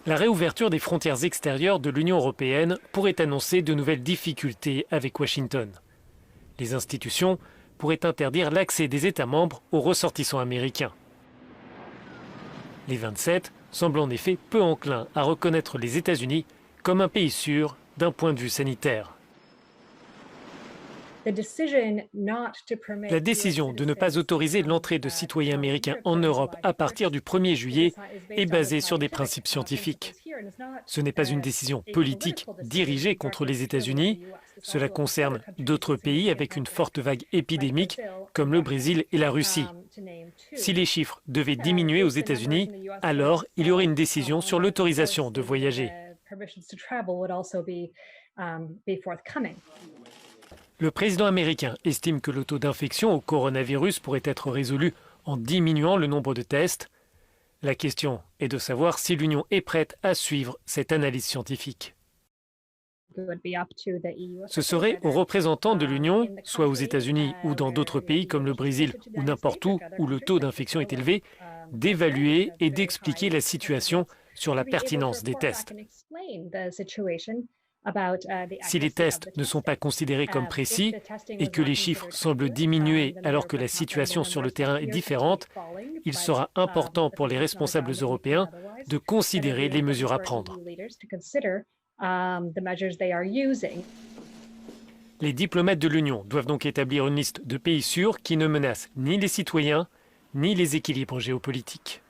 La réouverture des frontières extérieures de l'Union européenne pourrait annoncer de nouvelles difficultés avec Washington. Les institutions pourraient interdire l'accès des États membres aux ressortissants américains. Les 27 semblent en effet peu enclins à reconnaître les États-Unis comme un pays sûr d'un point de vue sanitaire. La décision de ne pas autoriser l'entrée de citoyens américains en Europe à partir du 1er juillet est basée sur des principes scientifiques. Ce n'est pas une décision politique dirigée contre les États-Unis. Cela concerne d'autres pays avec une forte vague épidémique, comme le Brésil et la Russie. Si les chiffres devaient diminuer aux États-Unis, alors il y aurait une décision sur l'autorisation de voyager. Le président américain estime que le taux d'infection au coronavirus pourrait être résolu en diminuant le nombre de tests. La question est de savoir si l'Union est prête à suivre cette analyse scientifique. Ce serait aux représentants de l'Union, soit aux États-Unis ou dans d'autres pays comme le Brésil ou n'importe où le taux d'infection est élevé, d'évaluer et d'expliquer la situation sur la pertinence des tests. Si les tests ne sont pas considérés comme précis et que les chiffres semblent diminuer alors que la situation sur le terrain est différente, il sera important pour les responsables européens de considérer les mesures à prendre. Les diplomates de l'Union doivent donc établir une liste de pays sûrs qui ne menacent ni les citoyens ni les équilibres géopolitiques.